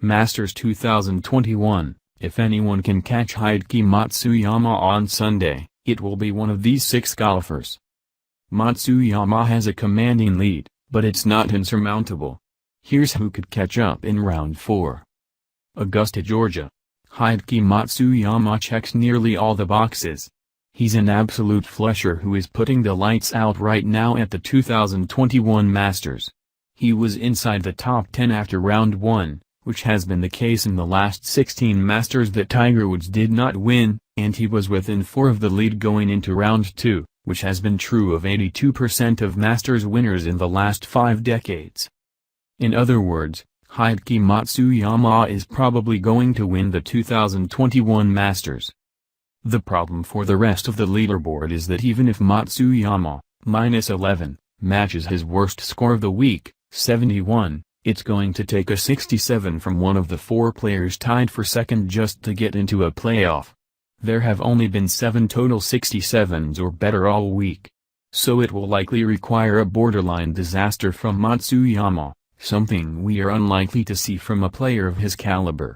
Masters 2021. If anyone can catch Hideki Matsuyama on Sunday, it will be one of these 6 golfers. Matsuyama has a commanding lead, but it's not insurmountable. Here's who could catch up in round 4. Augusta, Georgia. Hideki Matsuyama checks nearly all the boxes. He's an absolute flusher who is putting the lights out right now at the 2021 Masters. He was inside the top 10 after round 1, which has been the case in the last 16 Masters that Tiger Woods did not win, and he was within 4 of the lead going into round 2, which has been true of 82% of Masters winners in the last 5 decades. In other words, Hideki Matsuyama is probably going to win the 2021 Masters. The problem for the rest of the leaderboard is that even if Matsuyama, -11, matches his worst score of the week, 71, it's going to take a 67 from one of the 4 players tied for second just to get into a playoff. There have only been 7 total 67s or better all week. So it will likely require a borderline disaster from Matsuyama, something we are unlikely to see from a player of his caliber.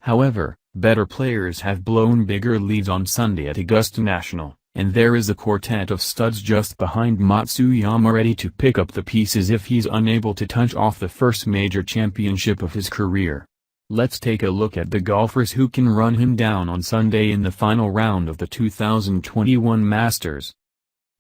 However, better players have blown bigger leads on Sunday at Augusta National, and there is a quartet of studs just behind Matsuyama ready to pick up the pieces if he's unable to touch off the first major championship of his career. Let's take a look at the golfers who can run him down on Sunday in the final round of the 2021 Masters.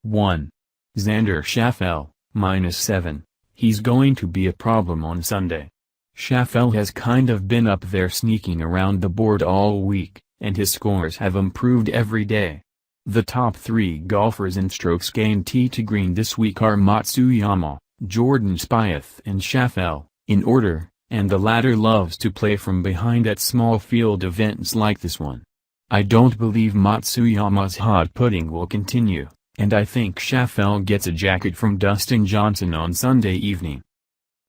1. Xander Schauffele, -7. He's going to be a problem on Sunday. Schauffele has kind of been up there sneaking around the board all week, and his scores have improved every day. The top 3 golfers in strokes gained tee to green this week are Matsuyama, Jordan Spieth and Schauffele, in order, and the latter loves to play from behind at small field events like this one. I don't believe Matsuyama's hot putting will continue, and I think Schauffele gets a jacket from Dustin Johnson on Sunday evening.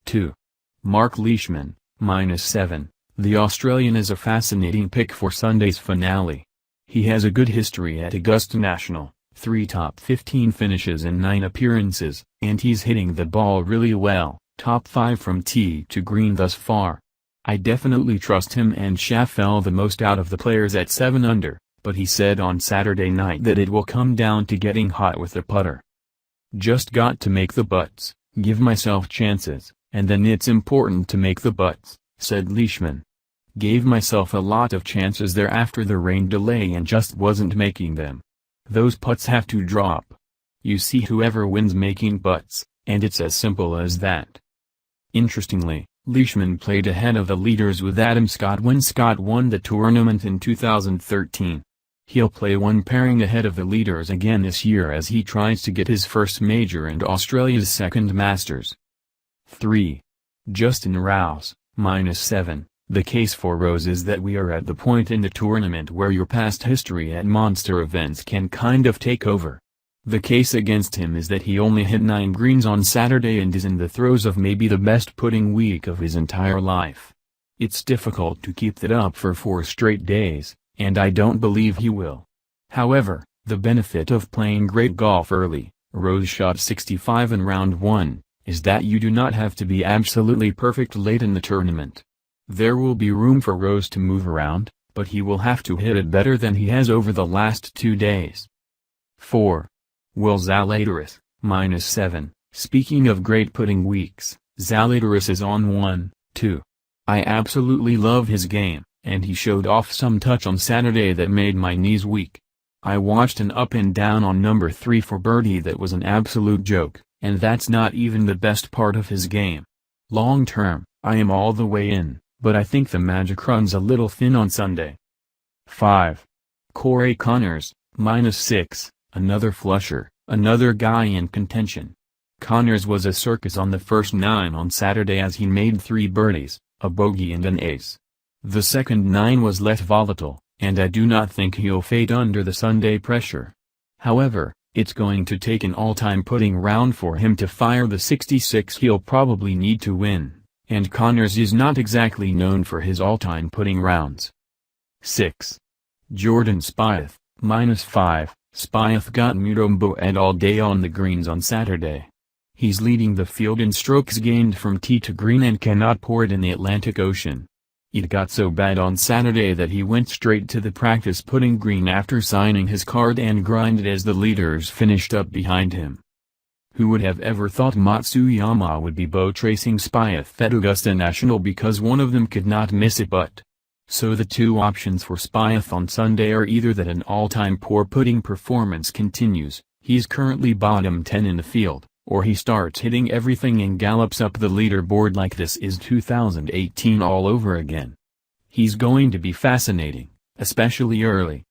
2. Mark Leishman, -7. The Australian is a fascinating pick for Sunday's finale. He has a good history at Augusta National, 3 top 15 finishes in 9 appearances, and he's hitting the ball really well, top 5 from tee to green thus far. I definitely trust him and Schauffele the most out of the players at 7 under, but he said on Saturday night that it will come down to getting hot with the putter. Just got to make the putts, give myself chances, and then it's important to make the putts, said Leishman. Gave myself a lot of chances there after the rain delay and just wasn't making them. Those putts have to drop. You see whoever wins making putts, and it's as simple as that. Interestingly, Leishman played ahead of the leaders with Adam Scott when Scott won the tournament in 2013. He'll play one pairing ahead of the leaders again this year as he tries to get his first major and Australia's second Masters. 3. Justin Rose, -7. The case for Rose is that we are at the point in the tournament where your past history at monster events can kind of take over. The case against him is that he only hit 9 greens on Saturday and is in the throes of maybe the best putting week of his entire life. It's difficult to keep that up for 4 straight days, and I don't believe he will. However, the benefit of playing great golf early, Rose shot 65 in round 1, is that you do not have to be absolutely perfect late in the tournament. There will be room for Rose to move around, but he will have to hit it better than he has over the last 2 days. 4. Will Zalatoris, -7. Speaking of great putting weeks, Zalatoris is on one, too. I absolutely love his game, and he showed off some touch on Saturday that made my knees weak. I watched an up and down on number 3 for birdie that was an absolute joke, and that's not even the best part of his game. Long term, I am all the way in, but I think the magic runs a little thin on Sunday. 5. Corey Connors, -6, another flusher, another guy in contention. Connors was a circus on the first 9 on Saturday as he made 3 birdies, a bogey and an ace. The second 9 was less volatile, and I do not think he'll fade under the Sunday pressure. However, it's going to take an all-time putting round for him to fire the 66 he'll probably need to win, and Connors is not exactly known for his all-time putting rounds. 6. Jordan Spieth, -5. Spieth got Mutombo et all day on the greens on Saturday. He's leading the field in strokes gained from tee to green and cannot pour it in the Atlantic Ocean. It got so bad on Saturday that he went straight to the practice putting green after signing his card and grinded as the leaders finished up behind him. Who would have ever thought Matsuyama would be boat racing Spieth at Augusta National because one of them could not miss it but. So the two options for Spieth on Sunday are either that an all-time poor putting performance continues, he's currently bottom 10 in the field, or he starts hitting everything and gallops up the leaderboard like this is 2018 all over again. He's going to be fascinating, especially early.